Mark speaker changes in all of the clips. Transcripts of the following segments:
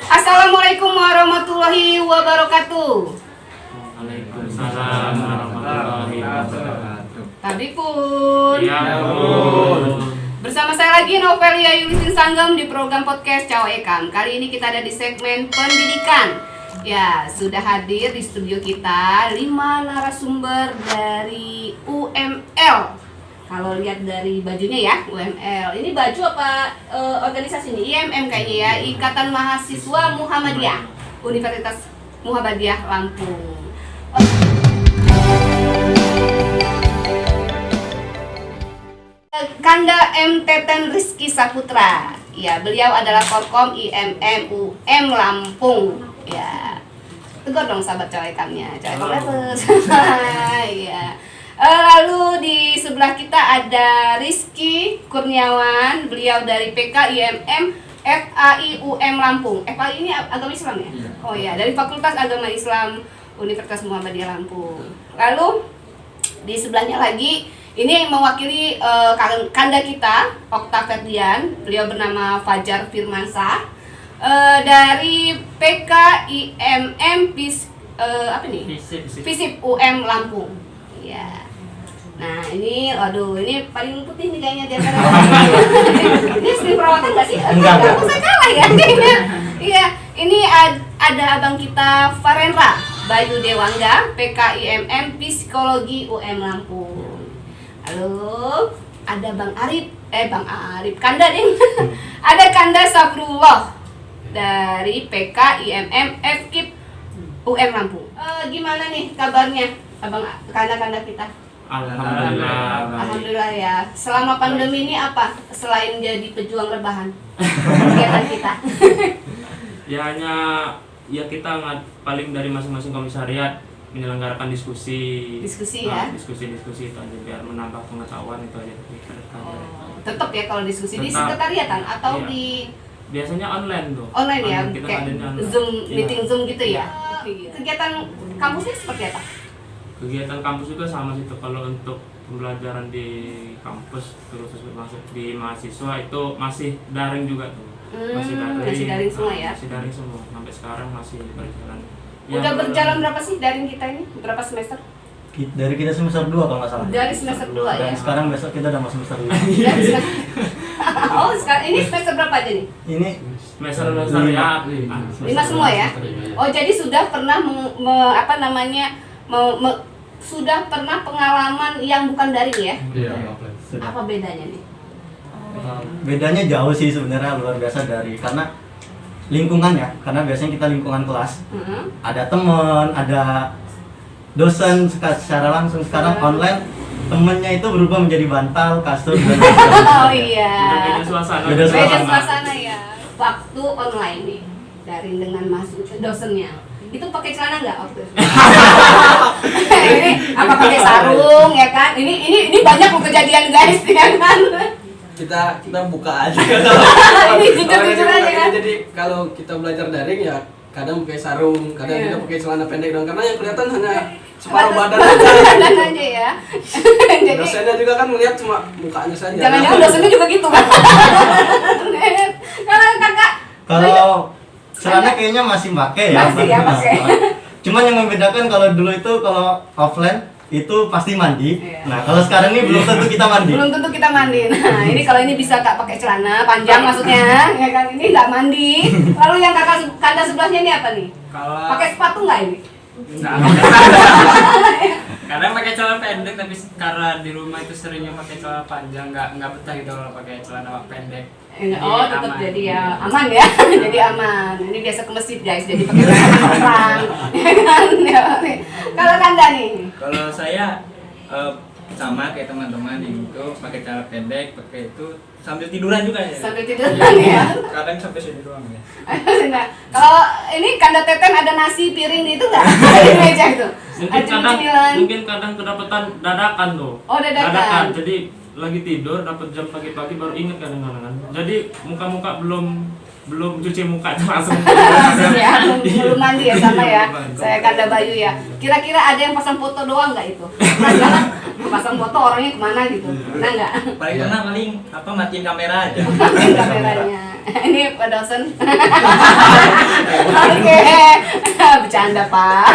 Speaker 1: Assalamualaikum warahmatullahi wabarakatuh.
Speaker 2: Waalaikumsalam warahmatullahi wabarakatuh.
Speaker 1: Tadi pun.
Speaker 2: Ya pun.
Speaker 1: Bersama saya lagi Novelia Yulisin Sanggem di program podcast Cawa Ekam. Kali ini kita ada di segmen pendidikan. Ya, sudah hadir di studio kita 5 narasumber dari UML. Kalau lihat dari bajunya ya, UML. Ini baju apa organisasi ini? IMM kayaknya ya, Ikatan Mahasiswa Muhammadiyah Universitas Muhammadiyah Lampung. Kanda M. Teten Rizky Saputra. Ya, beliau adalah Korkom IMM UM Lampung. Ya. Tegur dong sahabat Cawekamnya. Cawekam Leves. Ya. Lalu di sebelah kita ada Rizky Kurniawan, beliau dari PK IMM FAI UM Lampung. FAI ini agama Islam ya?
Speaker 2: Iya.
Speaker 1: Oh ya, dari Fakultas Agama Islam Universitas Muhammadiyah Lampung. Lalu di sebelahnya lagi ini yang mewakili kanda kita, Okta Ferdian, beliau bernama Fajar Firmansyah dari PK IMM FISIP UM Lampung. Ya. Nah ini, aduh, ini paling putih nih kayaknya di antara ini istri perawatan nggak sih? Enggak, saya kalah ya. Iya, ini ada abang kita Farendra Bayu Dewangga, PKIMM Psikologi UM Lampung. Halo, ada Bang Arif, Kanda nih. Ada Kanda Sabrullah dari PKIMM FKIP UM Lampung. Gimana nih kabarnya, abang Kanda kita? Alhamdulillah ya. Selama pandemi ini apa selain jadi pejuang rebahan kegiatan kita?
Speaker 2: Ya hanya kita paling dari masing-masing komisariat menyelenggarakan diskusi
Speaker 1: ya.
Speaker 2: Diskusi itu aja biar menambah pengetahuan itu aja.
Speaker 1: Tetap ya kalau diskusi di sekretariatan atau
Speaker 2: iya.
Speaker 1: di
Speaker 2: biasanya online tuh.
Speaker 1: Online ya,
Speaker 2: kita
Speaker 1: kayak Zoom, meeting Zoom gitu ya.
Speaker 2: Iya.
Speaker 1: Kegiatan kampusnya seperti apa?
Speaker 2: Kegiatan kampus juga sama sih tuh. Kalau untuk pembelajaran di kampus terus masuk di mahasiswa itu masih daring juga tuh. Masih daring
Speaker 1: semua ya.
Speaker 2: Masih daring semua sampai sekarang masih berjalan.
Speaker 1: Udah berjalan berapa sih daring kita ini? Berapa semester?
Speaker 3: Dari kita semester 2 kalau nggak salah.
Speaker 1: Dari semester 2 ya.
Speaker 3: Dan sekarang besok kita udah masuk semester 5.
Speaker 1: Oh, sekarang ini semester berapa aja nih?
Speaker 3: Ini
Speaker 2: semester ya.
Speaker 1: 5 semua ya. Oh, jadi sudah pernah sudah pernah pengalaman yang bukan daring ya?
Speaker 4: Iya,
Speaker 3: sudah.
Speaker 1: Apa bedanya nih?
Speaker 3: Bedanya jauh sih sebenarnya, luar biasa karena lingkungannya, karena biasanya kita lingkungan kelas, ada teman, ada dosen secara langsung. Sekarang online temennya itu berubah menjadi bantal, kasur, dan
Speaker 1: oh iya.
Speaker 2: Beda suasana.
Speaker 1: Beda suasana ya. Waktu online nih, daring dengan dosennya. Itu pakai celana nggak waktu itu? Ini apa pakai sarung ya kan? Ini banyak kejadian guys ya kan?
Speaker 4: Kita buka aja.
Speaker 1: Ini jujur aja kan?
Speaker 4: Jadi kalau kita belajar daring ya kadang pakai sarung, kadang kita pakai celana pendek dong, karena yang kelihatan hanya separuh badan
Speaker 1: aja ya. Jadi
Speaker 4: dosennya juga kan melihat cuma mukanya saja.
Speaker 1: Jangan-jangan dosennya juga gitu kan? Kalau kakak
Speaker 3: celana kayaknya masih pakai ya.
Speaker 1: Masih ya pakai.
Speaker 3: Cuman yang membedakan kalau dulu itu kalau offline itu pasti mandi.
Speaker 1: Iya.
Speaker 3: Nah, kalau sekarang ini belum tentu kita mandi.
Speaker 1: Belum tentu kita mandi. Nah, ini kalau ini bisa Kak pakai celana panjang maksudnya, ya kan? Ini nggak mandi. Lalu yang Kanda sebelahnya ini apa nih?
Speaker 5: Kalau
Speaker 1: Pakai sepatu nggak ini?
Speaker 5: kadang pakai celana pendek, tapi karena di rumah itu seringnya pakai celana panjang, nggak betah gitu kalau pakai celana pendek.
Speaker 1: Oh, tetap jadi ya aman ya. Jadi aman. Ini biasa ke masjid guys, jadi pakai celana panjang. Ya kan? Kalau Kanda nih?
Speaker 6: Kalau saya sama kayak teman-teman itu pakai celana pendek, pakai itu sambil tiduran juga ya.
Speaker 1: Sambil tiduran ya.
Speaker 6: Kadang sampai sini doang ya.
Speaker 1: Nah, kalau ini Kanda Teten ada nasi piring itu nggak di meja itu?
Speaker 2: Mungkin kadang kedapatan dadakan tuh.
Speaker 1: Oh, dadakan.
Speaker 2: Jadi lagi tidur dapat jam pagi-pagi baru inget kadang-kadang. Jadi muka-muka belum cuci muka langsung.
Speaker 1: Ya, belum mandi ya sama ya. Saya Kanda Bayu ya. Kira-kira ada yang pasang foto doang nggak itu? Pasang foto orangnya kemana gitu? Nah nggak?
Speaker 6: Paling matiin kamera aja.
Speaker 1: Matiin kameranya. Ini Pak dosen. Oke, bercanda Pak.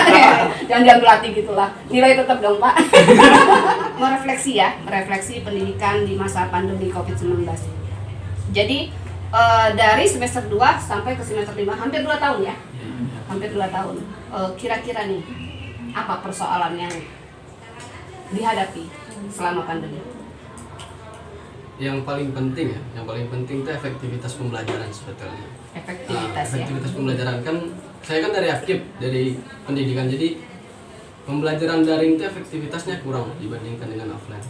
Speaker 1: Jangan diambil hati gitulah. Nilai tetap dong Pak. Merefleksi ya, merefleksi pendidikan di masa pandemi COVID-19. Jadi dari semester 2 sampai ke semester 5, hampir 2 tahun ya. Hampir 2 tahun. Kira-kira nih, apa persoalan yang dihadapi selama pandemi?
Speaker 4: Yang paling penting itu efektivitas pembelajaran sebetulnya. Efektivitas pembelajaran kan saya kan dari aktif dari pendidikan, jadi pembelajaran daring itu efektivitasnya kurang dibandingkan dengan offline.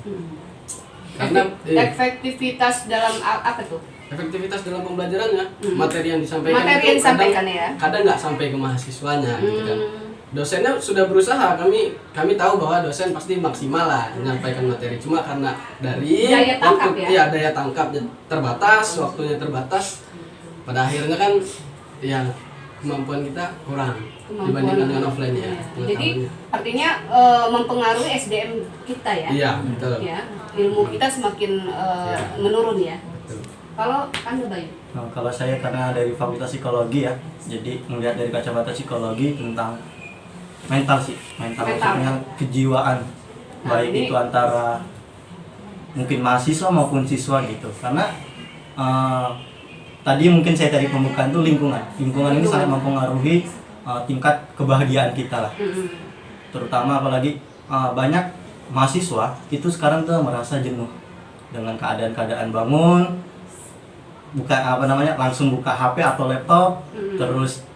Speaker 4: Karena
Speaker 1: efektivitas dalam apa tuh?
Speaker 4: Efektivitas dalam pembelajarannya, materi yang disampaikan kadang nggak sampai ke mahasiswanya gitu kan. Dosennya sudah berusaha, kami tahu bahwa dosen pasti maksimal lah menyampaikan materi, cuma karena dari daya tangkap terbatas, waktunya terbatas, pada akhirnya kan ya kemampuan kita kurang dibandingkan dengan offline ya.
Speaker 1: Jadi artinya mempengaruhi SDM kita ya.
Speaker 4: Iya, betul.
Speaker 1: Ya, ilmu kita semakin menurun ya.
Speaker 4: Betul.
Speaker 1: Kalau Anda Bayu?
Speaker 3: Nah, kalau saya karena dari Fakultas Psikologi ya, jadi melihat dari kacamata psikologi tentang mental maksudnya kejiwaan, baik itu antara mungkin mahasiswa maupun siswa gitu. Karena tadi mungkin saya tadi pembukaan itu lingkungan ini sangat mempengaruhi tingkat kebahagiaan kita lah. Terutama apalagi banyak mahasiswa itu sekarang tuh merasa jenuh dengan keadaan bangun langsung buka HP atau laptop, terus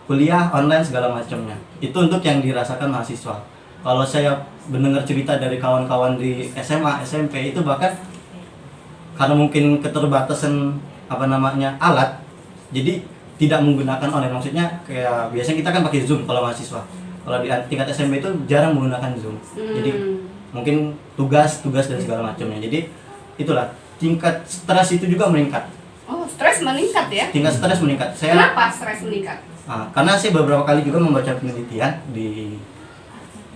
Speaker 3: kuliah online segala macamnya. Itu untuk yang dirasakan mahasiswa. Kalau saya mendengar cerita dari kawan-kawan di SMA, SMP itu bahkan karena mungkin keterbatasan alat, jadi tidak menggunakan online. Maksudnya kayak biasanya kita kan pakai Zoom kalau mahasiswa. Kalau di tingkat SMP itu jarang menggunakan Zoom. Jadi mungkin tugas dan segala macamnya. Jadi itulah tingkat stres itu juga meningkat.
Speaker 1: Oh, stres meningkat ya?
Speaker 3: Tingkat stres meningkat.
Speaker 1: Kenapa stres meningkat?
Speaker 3: Karena saya beberapa kali juga membaca penelitian di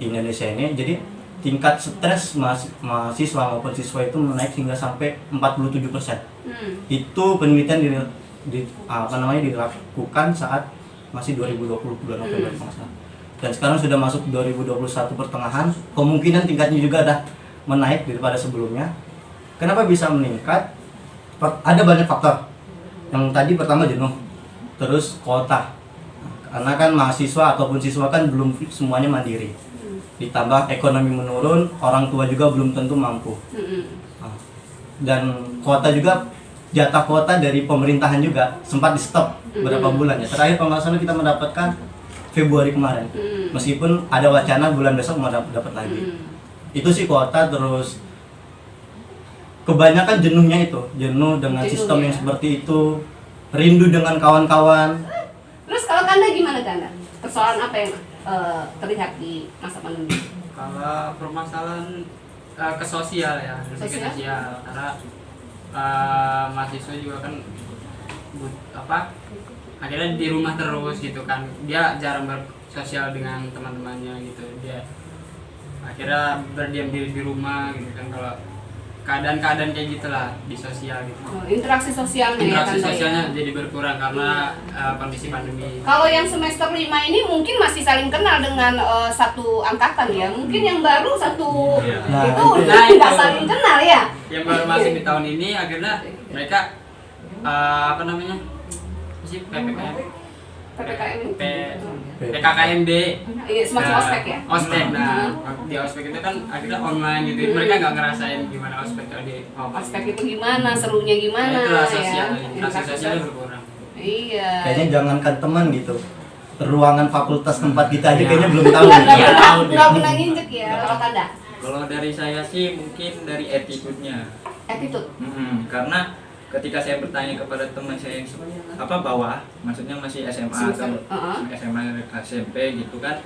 Speaker 3: Indonesia ini, jadi tingkat stres mahasiswa maupun siswa itu menaik hingga sampai 47%. Itu penelitian dilakukan saat masih 2020 bulan November dan sekarang sudah masuk 2021 pertengahan, kemungkinan tingkatnya juga ada menaik daripada sebelumnya. Kenapa bisa meningkat? Ada banyak faktor. Yang tadi pertama jenuh, terus kuota. Karena kan mahasiswa ataupun siswa kan belum semuanya mandiri. Ditambah ekonomi menurun, orang tua juga belum tentu mampu. Dan kuota juga, jatah kuota dari pemerintahan juga sempat di stop beberapa bulan ya. Terakhir kalau nggak salah kita mendapatkan Februari kemarin. Meskipun ada wacana bulan besok mau dapat lagi. Itu sih kuota. Terus kebanyakan jenuhnya itu, jenuh dengan sistem yang seperti itu, rindu dengan kawan-kawan.
Speaker 1: Terus kalau Kanda gimana Kanda? Persoalan apa yang terlihat di masa pandemi?
Speaker 5: Kalau permasalahan ke sosial ya, lebih ke sosial karena mahasiswa juga kan akhirnya di rumah terus gitu kan, dia jarang bersosial dengan teman-temannya gitu, dia akhirnya berdiam diri di rumah gitu kan. Kalau keadaan kayak gitulah di sosial gitu.
Speaker 1: Interaksi sosialnya
Speaker 5: jadi berkurang karena kondisi pandemi.
Speaker 1: Kalau yang semester 5 ini mungkin masih saling kenal dengan satu angkatan ya. Mungkin yang baru satu itu udah tidak saling kenal ya.
Speaker 5: Yang baru masuk di tahun ini akhirnya mereka PKKMB.
Speaker 1: Iya, semacam ospek ya.
Speaker 5: Ospek. Nah, di ospek itu kan akhirnya online gitu. Mereka nggak ngerasain gimana ospek di
Speaker 1: ospek itu gimana, serunya gimana.
Speaker 5: Itulah sosialnya berkurang.
Speaker 1: Iya.
Speaker 3: Kayaknya jangankan teman gitu, ruangan fakultas tempat kita aja kayaknya belum tahu.
Speaker 1: Nggak pernah nginjek ya. Kalau Kanda?
Speaker 6: Kalau dari saya sih mungkin dari attitude-nya.
Speaker 1: Attitude.
Speaker 6: Karena ketika saya bertanya kepada teman saya yang bawah, maksudnya masih SMA atau SMA SMP gitu kan,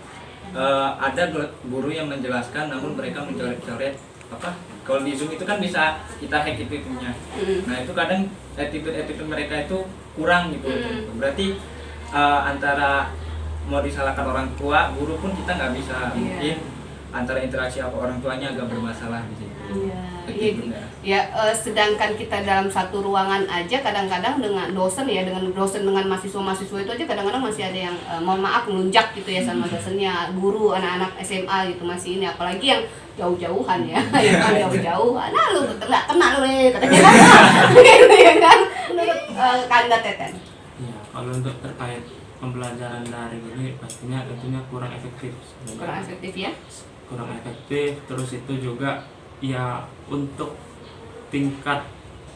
Speaker 6: ada guru yang menjelaskan namun mereka mencoret-coret kalau di Zoom itu kan bisa kita hack attitude-nya. Nah itu kadang attitude mereka itu kurang gitu. Berarti antara mau disalahkan orang tua, guru pun kita nggak bisa mungkin antara interaksi apa orang tuanya agak bermasalah di situ.
Speaker 1: Iya.
Speaker 6: Begitu,
Speaker 1: Iya. Ya, sedangkan kita dalam satu ruangan aja kadang-kadang dengan dosen dengan mahasiswa-mahasiswa itu aja kadang-kadang masih ada yang mohon maaf ngelunjak gitu ya sama dosennya, guru anak-anak SMA gitu masih ini, apalagi yang jauh-jauhan ya, yang kan jauh-jauhan. Nah, lu nggak kena lu katanya kan. Gitu ya kan. Menurut Kanda Teten.
Speaker 2: Ya, kalau untuk terkait pembelajaran daring ini pastinya tentunya kurang efektif.
Speaker 1: Kurang efektif ya?
Speaker 2: Kurang efektif, terus itu juga ya untuk tingkat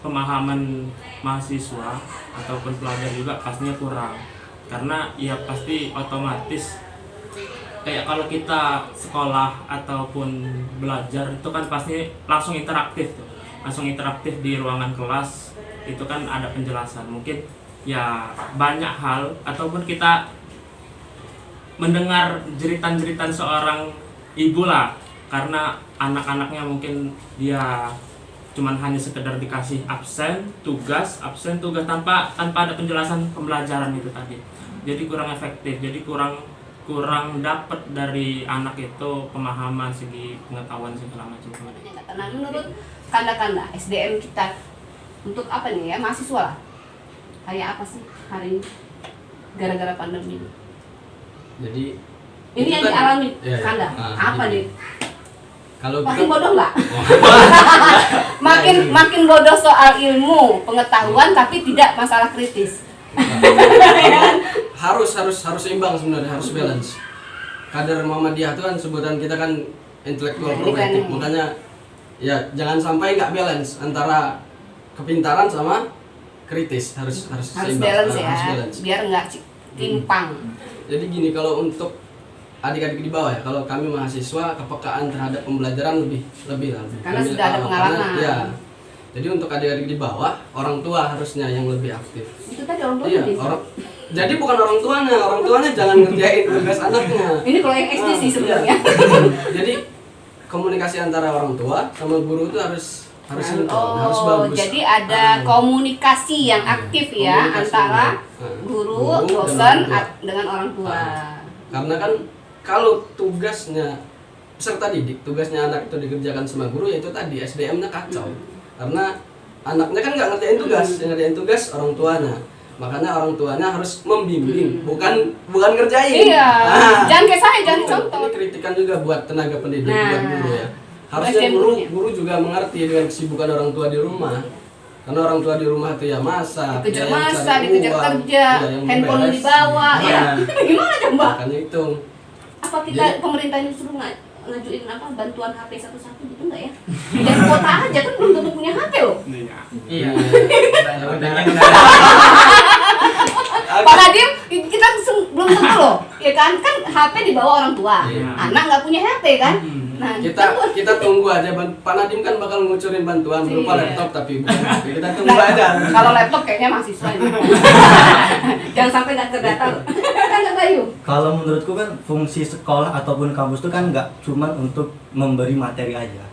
Speaker 2: pemahaman mahasiswa ataupun pelajar juga pastinya kurang, karena ya pasti otomatis kayak kalau kita sekolah ataupun belajar itu kan pasti langsung interaktif tuh, langsung interaktif di ruangan kelas itu kan ada penjelasan, mungkin ya banyak hal ataupun kita mendengar jeritan-jeritan seorang ibu lah, karena anak-anaknya mungkin dia cuman hanya sekedar dikasih absen tugas tanpa ada penjelasan pembelajaran itu tadi, jadi kurang efektif, jadi kurang dapat dari anak itu pemahaman segi pengetahuan segala macam.
Speaker 1: Nah, menurut Kanda SDM kita untuk apa nih ya, mahasiswa lah kayak apa sih hari ini gara-gara pandemi ini?
Speaker 4: Jadi
Speaker 1: Ini yang
Speaker 4: kan-
Speaker 1: dialami
Speaker 4: Iya, iya.
Speaker 1: Kanda. Apa
Speaker 4: Jadi,
Speaker 1: nih?
Speaker 4: Kalau
Speaker 1: Makin
Speaker 4: kita
Speaker 1: bodoh nggak? makin bodoh soal ilmu, pengetahuan tapi tidak masalah kritis.
Speaker 4: harus seimbang sebenarnya, harus balance. Kader Muhammadiyah itu kan sebutan kita kan intelektual
Speaker 1: Nah, ini
Speaker 4: progresif,
Speaker 1: kan-
Speaker 4: makanya ya jangan sampai nggak balance antara kepintaran sama kritis, harus
Speaker 1: Harus
Speaker 4: seimbang.
Speaker 1: balance ya,
Speaker 4: Harus balance.
Speaker 1: biar nggak timpang.
Speaker 4: Jadi gini, kalau untuk adik-adik di bawah ya, kalau kami mahasiswa kepekaan terhadap pembelajaran lebih lah.
Speaker 1: Karena sudah ada pengalaman.
Speaker 4: Ya. Jadi untuk adik-adik di bawah, orang tua harusnya yang lebih aktif.
Speaker 1: Itu tadi orang tua
Speaker 4: Iya, jadi bukan orang tuanya jangan ngerjain tugas anaknya.
Speaker 1: Ini kalau yang SD sih sebenarnya.
Speaker 4: Jadi komunikasi antara orang tua sama guru itu harus sinkron,
Speaker 1: Oh,
Speaker 4: harus bagus.
Speaker 1: jadi ada komunikasi yang aktif ya
Speaker 4: Komunikasi,
Speaker 1: antara
Speaker 4: ya.
Speaker 1: guru,
Speaker 4: Guru
Speaker 1: dosen
Speaker 4: dengan orang tua.
Speaker 1: dengan orang tua.
Speaker 4: Karena kan kalau tugasnya peserta didik, tugasnya anak itu dikerjakan sama guru, yaitu tadi SDM-nya kacau. Karena anaknya kan nggak ngerjain tugas, yang ngerjain tugas orang tuanya. Makanya orang tuanya harus membimbing, bukan ngerjain.
Speaker 1: Iya.
Speaker 4: Nah,
Speaker 1: Jangan kayak saya, jangan contoh.
Speaker 4: ini kritikan juga buat tenaga pendidik,
Speaker 1: Nah.
Speaker 4: buat guru ya. Harusnya
Speaker 1: SDM gurunya.
Speaker 4: guru juga mengerti dengan kesibukan orang tua di rumah. Karena orang tua di rumah itu ya masak,
Speaker 1: Dikejar
Speaker 4: ya yang
Speaker 1: masa,
Speaker 4: cari
Speaker 1: dikejar
Speaker 4: uang,
Speaker 1: kerja,
Speaker 4: ya yang
Speaker 1: handphone
Speaker 4: memberes.
Speaker 1: dibawa, ya.
Speaker 4: Nah,
Speaker 1: Gimana coba?
Speaker 4: makanya itu.
Speaker 1: Apa kita
Speaker 4: Jadi-
Speaker 1: pemerintah ini suruh ngajuin apa bantuan HP satu-satu gitu enggak ya? Dan kuota aja kan belum tentu punya HP loh.
Speaker 2: Iya.
Speaker 5: Iya.
Speaker 1: Pak Nadim, kita belum tentu loh, ya kan HP dibawa orang tua,
Speaker 4: Iya.
Speaker 1: anak nggak punya HP kan? Nah,
Speaker 4: Kita tunggu aja, Pak Nadim kan bakal ngucurin bantuan berupa
Speaker 1: Iya.
Speaker 4: laptop tapi bukan HP. Kita tunggu
Speaker 1: Nah,
Speaker 4: aja.
Speaker 1: kalau laptop kayaknya mahasiswa ini. Jangan sampai nggak terdata loh. Kan nggak Bayu?
Speaker 3: Kalau menurutku kan fungsi sekolah ataupun kampus itu kan nggak cuma untuk memberi materi aja.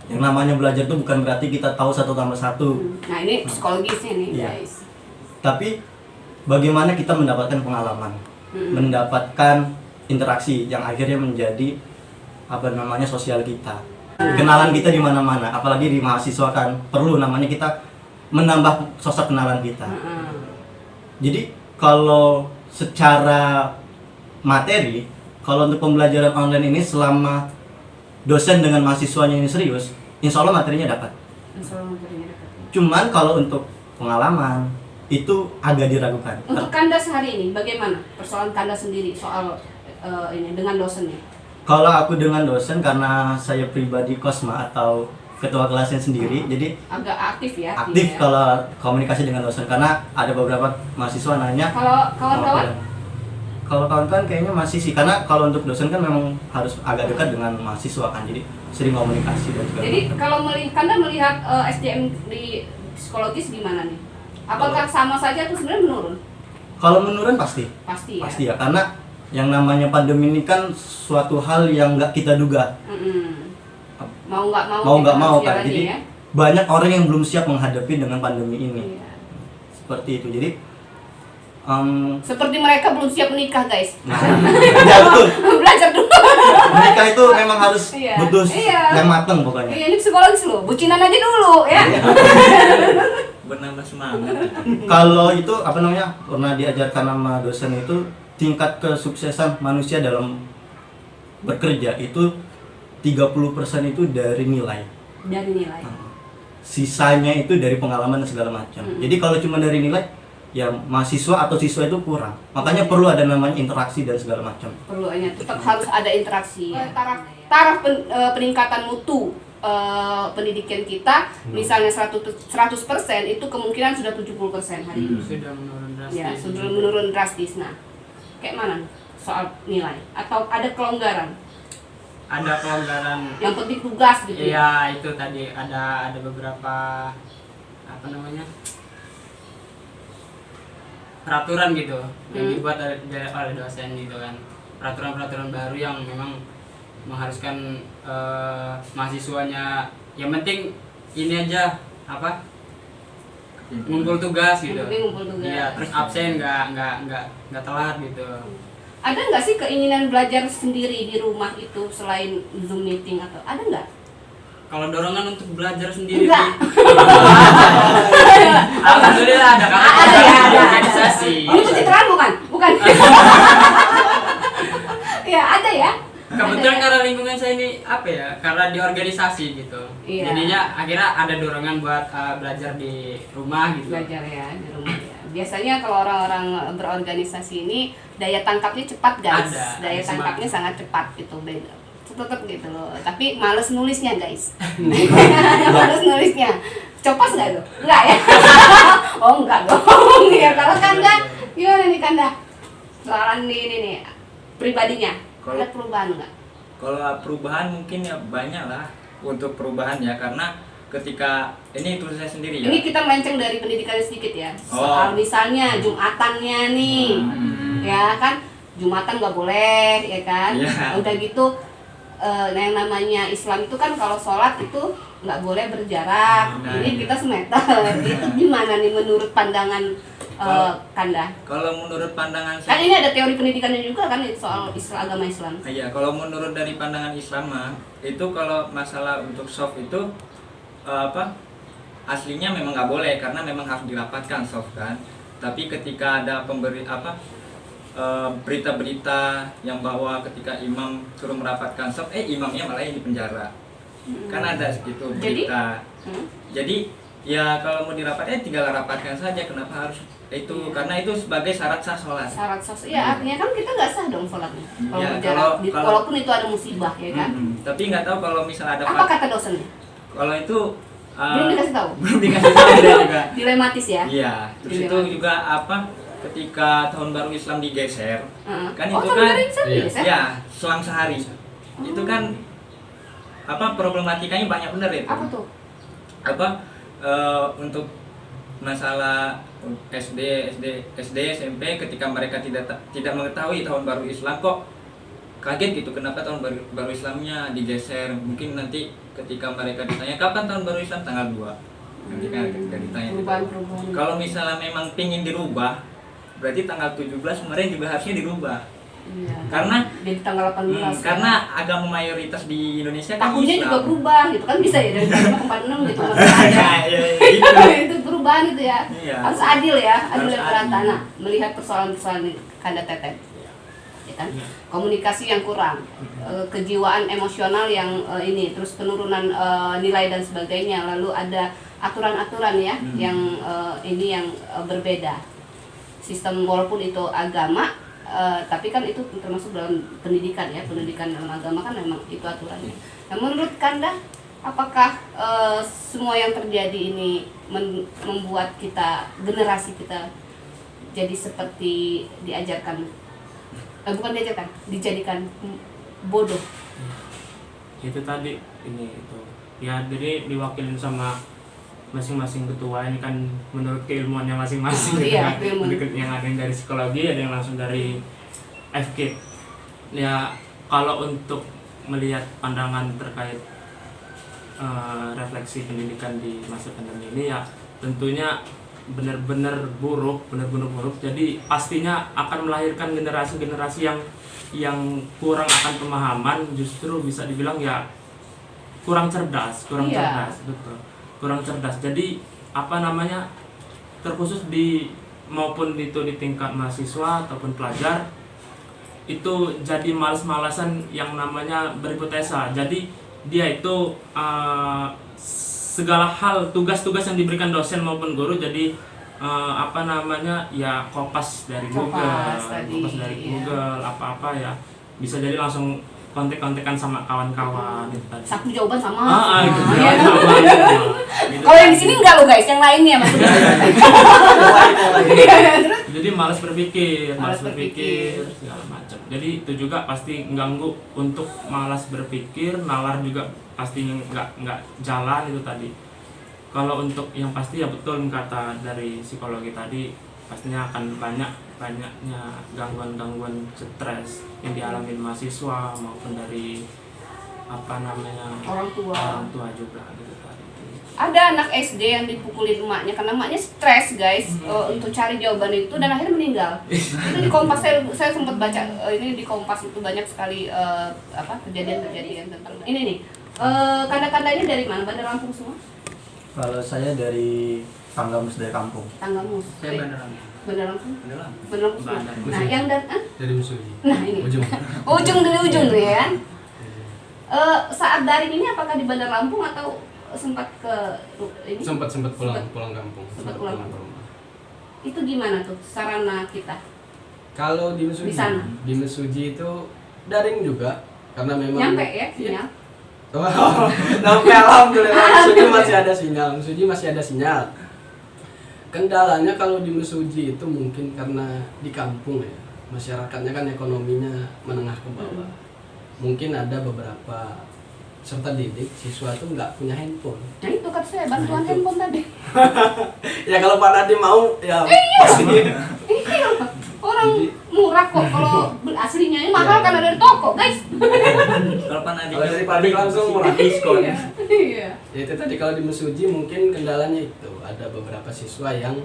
Speaker 3: Yang namanya belajar itu bukan berarti kita tahu 1+1.
Speaker 1: Nah ini psikologisnya nih
Speaker 3: Iya.
Speaker 1: guys.
Speaker 3: Tapi bagaimana kita mendapatkan pengalaman, mendapatkan interaksi yang akhirnya menjadi sosial kita. Kenalan kita di mana-mana, apalagi di mahasiswa kan perlu namanya kita menambah sosok kenalan kita. Jadi kalau secara materi, kalau untuk pembelajaran online ini selama dosen dengan mahasiswanya ini serius, insya Allah materinya dapat. Cuman kalau untuk pengalaman itu agak diragukan.
Speaker 1: Untuk Kandas hari ini bagaimana persoalan Kandas sendiri soal ini dengan dosennya?
Speaker 3: Kalau aku dengan dosen karena saya pribadi kosma atau ketua kelasnya sendiri, jadi
Speaker 1: Agak aktif ya?
Speaker 3: aktif
Speaker 1: artinya ya.
Speaker 3: kalau komunikasi dengan dosen karena ada beberapa mahasiswa nanya.
Speaker 1: Kalau kawan-kawan?
Speaker 3: Kalau kawan-kawan kayaknya masih sih, karena kalau untuk dosen kan memang harus agak dekat dengan mahasiswa kan, jadi sering komunikasi dan juga.
Speaker 1: Jadi kalau Kanda melihat SDM di psikologis gimana nih? Apakah sama saja atau sebenarnya menurun?
Speaker 3: Kalau menurun pasti,
Speaker 1: Pasti ya.
Speaker 3: pasti ya, karena yang namanya pandemi ini kan suatu hal yang nggak kita duga.
Speaker 1: Mau nggak mau,
Speaker 3: Mau nggak
Speaker 1: kita
Speaker 3: mau
Speaker 1: harus
Speaker 3: kan,
Speaker 1: jalani
Speaker 3: jadi
Speaker 1: ya.
Speaker 3: banyak orang yang belum siap menghadapi dengan pandemi ini.
Speaker 1: Iya.
Speaker 3: Seperti itu, jadi
Speaker 1: Seperti mereka belum siap menikah guys.
Speaker 3: nah, ya betul.
Speaker 1: Belajar dulu.
Speaker 3: Menikah itu memang harus
Speaker 1: Iya.
Speaker 3: butuh
Speaker 1: Iya.
Speaker 3: yang mateng pokoknya.
Speaker 1: Iya, ini psikologis loh, bucinan aja dulu ya.
Speaker 6: Bernambah semangat.
Speaker 3: Kalau itu apa namanya, pernah diajarkan sama dosen itu, tingkat kesuksesan manusia dalam bekerja itu 30% itu dari nilai.
Speaker 1: Dari nilai.
Speaker 3: Sisanya itu dari pengalaman dan segala macam. Jadi kalau cuma dari nilai, ya mahasiswa atau siswa itu kurang. Makanya perlu ada namanya interaksi dan segala macam.
Speaker 1: Perlu tetap harus ada interaksi. Taraf peningkatan mutu pendidikan kita, misalnya 100% itu kemungkinan sudah 70% hari ini.
Speaker 5: Sudah menurun drastis.
Speaker 1: Ya, sudah menurun drastis. Nah, kayak mana soal nilai? Atau ada kelonggaran?
Speaker 5: Ada kelonggaran.
Speaker 1: Yang penting tugas gitu.
Speaker 5: Iya, itu tadi ada beberapa apa namanya? Peraturan gitu yang dibuat oleh dosen gitu kan. Peraturan-peraturan baru yang memang mengharuskan mahasiswanya yang penting ini aja apa? Ngumpul tugas gitu.
Speaker 1: Yang penting ngumpul tugas.
Speaker 5: Iya, terus absen nggak telat gitu.
Speaker 1: Ada nggak sih keinginan belajar sendiri di rumah itu selain Zoom meeting atau ada nggak?
Speaker 5: Kalau dorongan untuk belajar sendiri
Speaker 1: Enggak.
Speaker 5: Alhamdulillah ada karena
Speaker 1: Ada ya, ada.
Speaker 5: organisasi.
Speaker 1: Ini pencitraan bukan? Bukan. Ya, ada ya.
Speaker 5: Kebetulan
Speaker 1: Ada.
Speaker 5: karena lingkungan saya ini apa ya? Karena di organisasi gitu.
Speaker 1: Iya.
Speaker 5: Jadinya akhirnya ada dorongan buat belajar di rumah gitu.
Speaker 1: Belajar ya di rumah ya. Biasanya kalau orang-orang berorganisasi ini daya tangkapnya cepat guys.
Speaker 5: Ada,
Speaker 1: Daya
Speaker 5: ada
Speaker 1: tangkapnya
Speaker 5: semangat.
Speaker 1: sangat cepat gitu. Beda. Tetap gitu loh. Tapi males nulisnya guys. Males nulisnya. Copas nggak tuh? Enggak ya? Oh enggak dong. Ya kalau Kanda gimana nih Kanda? Soalan ini nih pribadinya.
Speaker 6: Kalau-
Speaker 1: Ada perubahan nggak?
Speaker 6: Kalau perubahan mungkin ya banyak lah untuk perubahan ya, karena ketika ini itu saya sendiri ya.
Speaker 1: Ini kita melenceng dari pendidikan sedikit ya.
Speaker 6: Oh.
Speaker 1: Soal misalnya Jumatannya nih, ya kan Jumatan nggak boleh, ya kan.
Speaker 6: Iya.
Speaker 1: Udah gitu, yang namanya Islam itu kan kalau sholat itu nggak boleh berjarak.
Speaker 6: Nah,
Speaker 1: Ini
Speaker 6: iya.
Speaker 1: kita semeter. Itu gimana nih menurut pandangan Kanda?
Speaker 6: Kalau menurut pandangan
Speaker 1: Kan
Speaker 6: saya,
Speaker 1: ini ada teori pendidikannya juga kan soal agama Islam.
Speaker 6: iya, kalau menurut dari pandangan Islam mah, itu kalau masalah untuk soft itu aslinya memang nggak boleh karena memang harus dirapatkan soft kan. Tapi ketika ada berita-berita yang bahwa ketika imam suruh merapatkan soft, imamnya malah yang di penjara. Kan ada segitu berita. Jadi ya kalau mau dirapatkan tinggal rapatkan saja. Kenapa harus itu? Karena itu sebagai syarat sah sholat.
Speaker 1: Syarat sos, ya artinya kan kita nggak sah dong sholatnya. Kalau
Speaker 6: Ya,
Speaker 1: berjarak,
Speaker 6: kalau-
Speaker 1: walaupun itu ada musibah ya kan.
Speaker 6: Tapi nggak tahu kalau misalnya ada
Speaker 1: Apa kata dosennya?
Speaker 6: kalau itu
Speaker 1: Belum dikasih tahu.
Speaker 6: belum dikasih tahu dia juga.
Speaker 1: Dilematis ya.
Speaker 6: Iya, terus itu
Speaker 1: Dilematis.
Speaker 6: juga ketika tahun baru Islam digeser, kan
Speaker 1: Oh,
Speaker 6: itu
Speaker 1: tahun
Speaker 6: kan
Speaker 1: baru Islam digeser?
Speaker 6: ya selang sehari. Itu kan problematikanya banyak bener itu.
Speaker 1: Apa tuh?
Speaker 6: Untuk masalah SD, SMP ketika mereka tidak mengetahui tahun baru Islam kok kaget gitu kenapa tahun baru Islamnya digeser. Mungkin nanti ketika mereka ditanya kapan tahun baru Islam, tanggal 2. Nanti kan ketika ditanya gitu.
Speaker 1: Perubahan.
Speaker 6: Kalau misalnya memang pingin dirubah, berarti tanggal 17 kemarin juga harusnya dirubah.
Speaker 1: Iya.
Speaker 6: Karena
Speaker 1: jadi tanggal 18.
Speaker 6: karena agama mayoritas di Indonesia kan
Speaker 1: tahunnya
Speaker 6: Islam.
Speaker 1: juga berubah gitu kan, bisa ya dari 5 ke 46 gitu.
Speaker 6: Ya, gitu.
Speaker 1: Itu perubahan itu ya.
Speaker 6: Iya.
Speaker 1: Harus adil ya, adil
Speaker 6: Harus
Speaker 1: dan merata.
Speaker 6: adil.
Speaker 1: Nah, melihat persoalan-persoalan ini, Kanda Teteh. Ya kan? Komunikasi yang kurang, kejiwaan emosional yang ini, terus penurunan nilai dan sebagainya. Lalu ada aturan-aturan ya yang ini yang berbeda. Sistem walaupun itu agama, tapi kan itu termasuk dalam pendidikan ya, pendidikan dalam agama kan memang itu aturannya. Nah, menurut Kanda, apakah semua yang terjadi ini membuat generasi kita jadi seperti dijadikan bodoh?
Speaker 2: Itu tadi itu ya, jadi diwakilin sama masing-masing ketua ini kan menurut keilmuannya masing-masing gitu
Speaker 1: Iya,
Speaker 2: kan.
Speaker 1: keilmuan.
Speaker 2: Yang ada yang dari psikologi, ada yang langsung dari FK. Ya kalau untuk melihat pandangan terkait refleksi pendidikan di masa pandemi ini, ya tentunya benar-benar buruk, jadi pastinya akan melahirkan generasi-generasi yang kurang akan pemahaman, justru bisa dibilang ya kurang cerdas, betul, kurang cerdas. Jadi apa namanya, terkhusus maupun itu di tingkat mahasiswa ataupun pelajar, itu jadi malas-malasan yang namanya berhipotesa. Jadi dia itu segala hal, tugas-tugas yang diberikan dosen maupun guru jadi apa namanya ya kopas dari Google, apa-apa ya, bisa jadi langsung kontek-kontekan sama kawan-kawan gitu tadi.
Speaker 1: Satu jawaban sama.
Speaker 2: Gitu. Gitu.
Speaker 1: Kalau yang di sini enggak lo guys, yang lainnya maksudnya.
Speaker 2: Jadi malas berpikir segala macam. Jadi itu juga pasti mengganggu untuk malas berpikir, nalar juga pasti nggak jalan itu tadi. Kalau untuk yang pasti ya betul kata dari psikologi tadi, pastinya akan banyaknya gangguan stres yang dialami mahasiswa maupun dari apa namanya
Speaker 1: orang tua
Speaker 2: juga gitu tadi.
Speaker 1: Ada anak SD yang dipukulin emaknya karena emaknya stres guys, untuk cari jawaban itu dan akhirnya meninggal. Itu di Kompas, saya sempat baca ini di Kompas, itu banyak sekali kejadian tentang ini nih. Kanda-kanda ini dari mana? Bandar Lampung semua?
Speaker 3: Kalau saya dari Tanggamus, dari kampung.
Speaker 1: Tanggamus.
Speaker 5: Saya beneran.
Speaker 1: Bandar Lampung. Bandar Lampung semua.
Speaker 2: Bandar.
Speaker 1: Nah, yang
Speaker 4: Dari Musuhi.
Speaker 1: Nah, ini.
Speaker 4: Ujung
Speaker 1: dari ujung nih ya. Saat daring ini apakah di Bandar Lampung atau sempat ke ini?
Speaker 4: Sempat pulang kampung.
Speaker 1: Sempat pulang
Speaker 4: ke
Speaker 1: kampung.
Speaker 4: rumah.
Speaker 1: Itu gimana tuh sarana kita?
Speaker 4: Kalau di Mesuji,
Speaker 1: Di sana.
Speaker 4: di Mesuji itu daring juga karena memang
Speaker 1: Nyampe ya sinyal?
Speaker 4: Sampai alhamdulillah Mesuji masih ada sinyal. Kendalanya kalau di Mesuji itu mungkin karena di kampung ya, masyarakatnya kan ekonominya menengah ke bawah. Mungkin ada beberapa peserta didik siswa tuh nggak punya handphone.
Speaker 1: Nah itu kata saya bantuan handphone tadi.
Speaker 4: Ya kalau Pak Nadiem mau ya pasti.
Speaker 1: Iya, orang murah kok, kalau aslinya ini mahal karena dari toko guys.
Speaker 6: Kalau Panadi
Speaker 4: Kalau dari pabrik langsung murah.
Speaker 6: diskon.
Speaker 1: Iya.
Speaker 4: Ya itu tadi kalau di Mesuji mungkin kendalanya itu ada beberapa siswa yang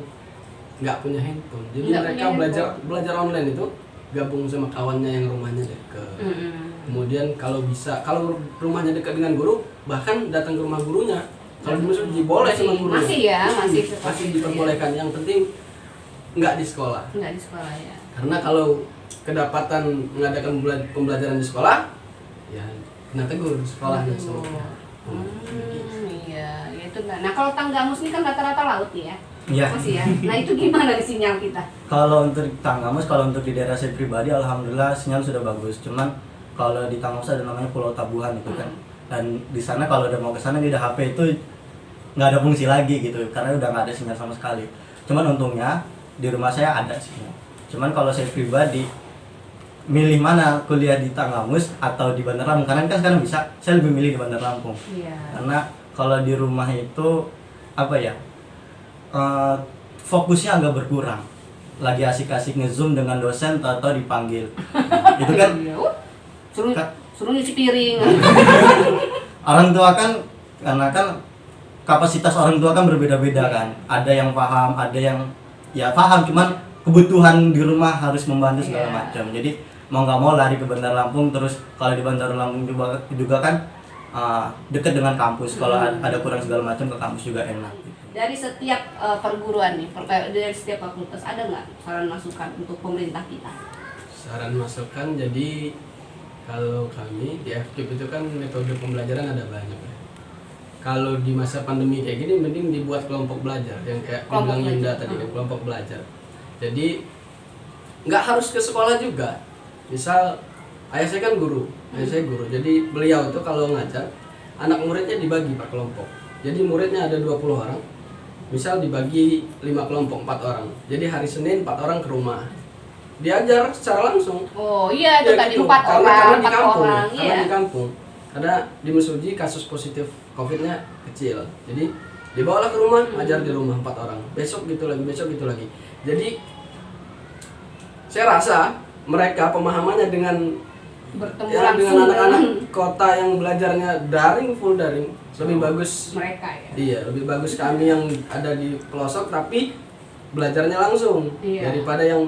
Speaker 4: nggak punya handphone. Jadi
Speaker 1: Nggak
Speaker 4: mereka
Speaker 1: punya
Speaker 4: belajar online itu gabung sama kawannya yang rumahnya dekat. Kemudian kalau rumahnya dekat dengan guru, bahkan datang ke rumah gurunya. Kalau di Mesuji boleh sama guru. Masih diperbolehkan. Yang penting nggak di sekolah.
Speaker 1: Nggak di sekolah ya.
Speaker 4: Karena kalau kedapatan mengadakan pembelajaran di sekolah, ya kena tegur sekolahnya sama.
Speaker 1: Iya, ya itu enggak. Nah kalau Tanggamus ini kan rata-rata laut nih ya.
Speaker 3: Iya.
Speaker 1: Masih ya. Nah itu gimana nih sinyal kita?
Speaker 3: Kalau untuk Tanggamus, kalau untuk di daerah saya pribadi, alhamdulillah sinyal sudah bagus. Cuman kalau di Tanggamus ada namanya Pulau Tabuhan itu kan. Dan di sana kalau udah mau ke sana, di HP itu nggak ada fungsi lagi gitu, karena udah nggak ada sinyal sama sekali. Cuman untungnya di rumah saya ada sinyal. Cuman kalau saya pribadi milih mana, kuliah di Tanggamus atau di Bandar Lampung, karena kan sekarang bisa, saya lebih milih di Bandar Lampung.
Speaker 1: Iya.
Speaker 3: Karena kalau di rumah itu apa ya, fokusnya agak berkurang. Lagi asik-asik nge-zoom dengan dosen atau dipanggil. Itu kan
Speaker 1: suruh nyuci piring.
Speaker 3: orang tua kan, karena kan kapasitas orang tua kan berbeda-beda kan. Ada yang paham, ada yang ya paham, cuman kebutuhan di rumah harus membantu segala macam. Jadi mau nggak mau lari ke Bandar Lampung. Terus kalau di Bandar Lampung juga kan dekat dengan kampus. Kalau ada kurang segala macam, ke kampus juga enak.
Speaker 1: Dari setiap perguruan nih, dari setiap fakultas ada nggak saran masukan untuk pemerintah kita?
Speaker 4: Saran masukan, jadi kalau kami di FKIP itu kan metode pembelajaran ada banyak ya. Kalau di masa pandemi kayak gini, mending dibuat kelompok belajar yang kayak bilang Yunda tadi kan, kelompok belajar. Jadi nggak harus ke sekolah juga. Misal ayah saya kan guru, jadi beliau itu kalau ngajar anak muridnya dibagi per kelompok. Jadi muridnya ada 20 orang, misal dibagi 5 kelompok 4 orang. Jadi hari Senin 4 orang ke rumah, diajar secara langsung.
Speaker 1: Oh iya, itu
Speaker 4: Ya,
Speaker 1: tadi
Speaker 4: gitu.
Speaker 1: 4 orang,
Speaker 4: Karena
Speaker 1: 4 orang,
Speaker 4: karena
Speaker 1: iya.
Speaker 4: di kampung. Karena di Mesuji kasus positif COVID-nya kecil. Jadi dibawalah ke rumah, ajar di rumah 4 orang. Besok gitu lagi. Jadi saya rasa mereka pemahamannya dengan
Speaker 1: Bertemu
Speaker 4: dengan
Speaker 1: langsung
Speaker 4: anak-anak kota yang belajarnya full daring lebih bagus.
Speaker 1: mereka ya.
Speaker 4: Iya, lebih bagus kami yang ada di pelosok tapi belajarnya langsung daripada yang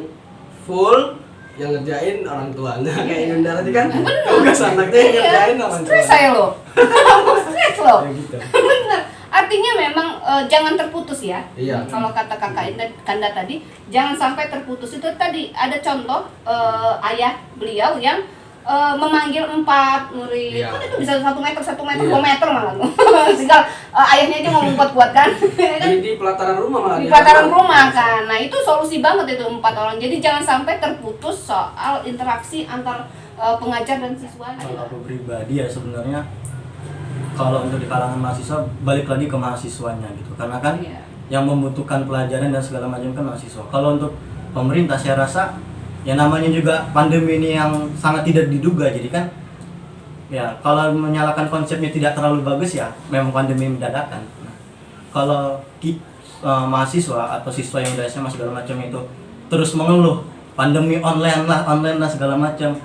Speaker 4: full yang ngerjain orang tuanya kayak Yunda tadi kan tugas anaknya yang ngerjain orang tua.
Speaker 1: Stres saya loh. Stres loh.
Speaker 3: Kayak gitu.
Speaker 1: Bener. Artinya memang jangan terputus ya.
Speaker 4: Iya.
Speaker 1: Kalau kata kakak Kanda tadi, jangan sampai terputus. Itu tadi ada contoh ayah beliau yang memanggil 4 murid.
Speaker 4: Iya.
Speaker 1: Kan itu bisa 1 meter, 2
Speaker 4: Iya.
Speaker 1: meter malah. Tinggal ayahnya aja mau kuat-kuat kan. Kan
Speaker 4: Di pelataran rumah malah.
Speaker 1: di pelataran rumah kan. Nah, itu solusi banget itu 4 orang. Jadi jangan sampai terputus soal interaksi antar pengajar dan siswa.
Speaker 3: Kalau aku pribadi ya sebenarnya kalau untuk di kalangan mahasiswa balik lagi ke mahasiswanya gitu. Karena kan
Speaker 1: Iya.
Speaker 3: yang membutuhkan pelajaran dan segala macam kan mahasiswa. Kalau untuk pemerintah saya rasa ya namanya juga pandemi ini yang sangat tidak diduga, jadi kan ya kalau menyalahkan konsepnya tidak terlalu bagus ya memang pandemi mendadakan. Nah, kalau mahasiswa atau siswa yang udah SMA segala macam itu terus mengeluh pandemi online lah segala macam,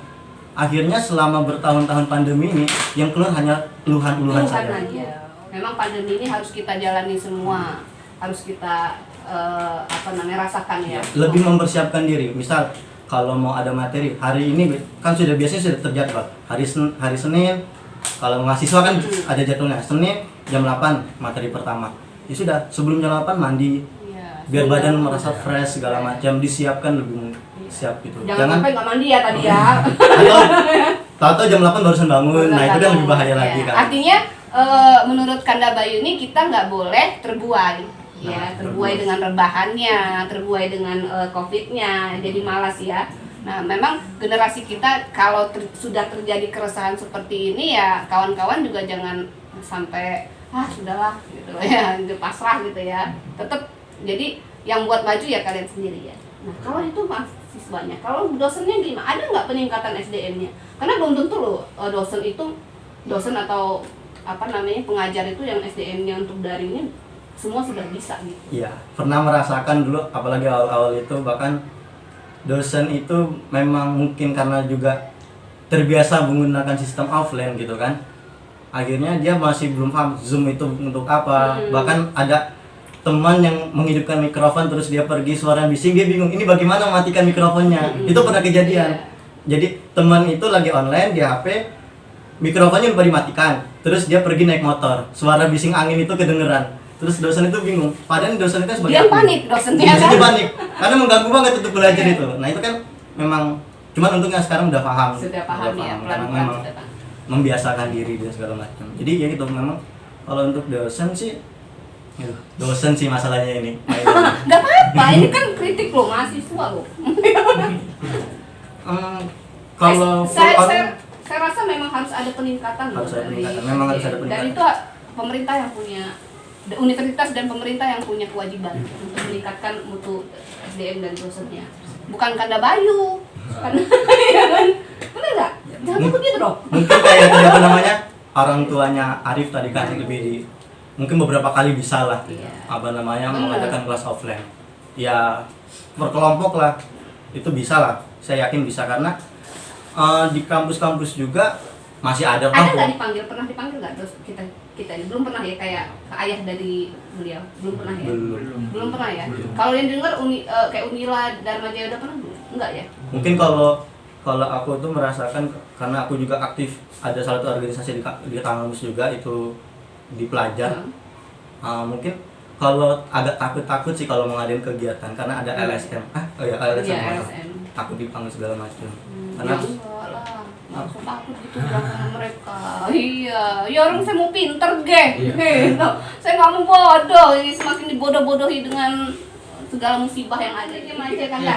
Speaker 3: akhirnya selama bertahun-tahun pandemi ini yang keluar hanya keluhan-keluhan saja.
Speaker 1: aja. Memang pandemi ini harus kita jalani semua, harus kita rasakan ya.
Speaker 3: Lebih mempersiapkan diri, misal kalau mau ada materi hari ini kan biasanya sudah terjadwal hari Senin, kalau mahasiswa kan ada jadwalnya Senin jam 8 materi pertama, ya sudah sebelum jam 8 mandi biar badan merasa fresh segala macam, disiapkan lebih siap gitu.
Speaker 1: Jangan sampai nggak mandi ya tadi ya.
Speaker 3: Tahu-tahu jam 8 barusan bangun, nah itu kan lebih bahaya lagi kan.
Speaker 1: Artinya menurut Kanda Bayu ini kita nggak boleh terbuai. Ya, terbuai dengan rebahannya, terbuai dengan COVID-nya, jadi malas ya. Nah, memang generasi kita kalau sudah terjadi keresahan seperti ini ya, kawan-kawan juga jangan sampai sudahlah gitu ya, pasrah gitu ya. Tetap jadi yang buat maju ya kalian sendiri ya. Nah, kalau itu mahasiswanya, kalau dosennya gimana? Ada nggak peningkatan SDM-nya? Karena belum tentu loh dosen atau pengajar itu yang SDM-nya untuk daringnya semua sudah bisa gitu.
Speaker 3: Iya, pernah merasakan dulu apalagi awal-awal itu, bahkan dosen itu memang mungkin karena juga terbiasa menggunakan sistem offline gitu kan. Akhirnya dia masih belum paham Zoom itu untuk apa. Bahkan ada teman yang menghidupkan mikrofon terus dia pergi suara bising, dia bingung ini bagaimana mematikan mikrofonnya. Itu pernah kejadian. Jadi teman itu lagi online di HP, mikrofonnya lupa dimatikan. Terus dia pergi naik motor, suara bising angin itu kedengeran. Terus dosen itu bingung, padahal dosen itu sebagai
Speaker 1: dia panik dosennya kan?
Speaker 3: Dia panik, karena mengganggu banget untuk belajar itu. Nah itu kan memang, cuman untungnya sekarang udah paham.
Speaker 1: Sudah paham ya,
Speaker 3: karena
Speaker 1: pelan-pelan
Speaker 3: memang
Speaker 1: sudah paham.
Speaker 3: membiasakan diri dan segala macam. Jadi ya gitu, memang kalau untuk dosen sih masalahnya ini.
Speaker 1: Gak apa-apa, ini kan kritik loh, mahasiswa loh.
Speaker 3: Kalau
Speaker 1: saya rasa memang harus ada peningkatan loh
Speaker 3: Harus ada
Speaker 1: dari
Speaker 3: peningkatan, memang harus ada
Speaker 1: dan
Speaker 3: peningkatan.
Speaker 1: itu pemerintah yang punya, universitas dan pemerintah yang punya kewajiban untuk meningkatkan mutu SDM dan dosennya. Bukan Kanda Bayu, ya kan? Bener nggak? Jangan takut gitu dong.
Speaker 3: mungkin kayak orang tuanya Arif tadi kan mungkin beberapa kali bisa lah mengadakan kelas offline. Ya berkelompok lah, itu bisa lah. Saya yakin bisa karena di kampus-kampus juga masih ada
Speaker 1: nggak pernah dipanggil nggak terus kita ini belum pernah ya, kayak ke ayah dari beliau belum pernah ya, belum pernah ya. Kalau yang dengar kayak Unila Dharma Jaya udah pernah enggak ya?
Speaker 3: Mungkin kalau aku tuh merasakan karena aku juga aktif ada salah satu organisasi di kampus juga itu di pelajar. Mungkin kalau agak takut sih kalau mengadain kegiatan karena ada LSM. LSM. Takut dipanggil segala macam. Karena
Speaker 1: nggak usah takut gitu bilang sama mereka. Iya, ya orang saya mau pinter saya nggak mau bodoh. Semakin dibodoh-bodohi dengan segala musibah yang ada. Gimana aja Kanda?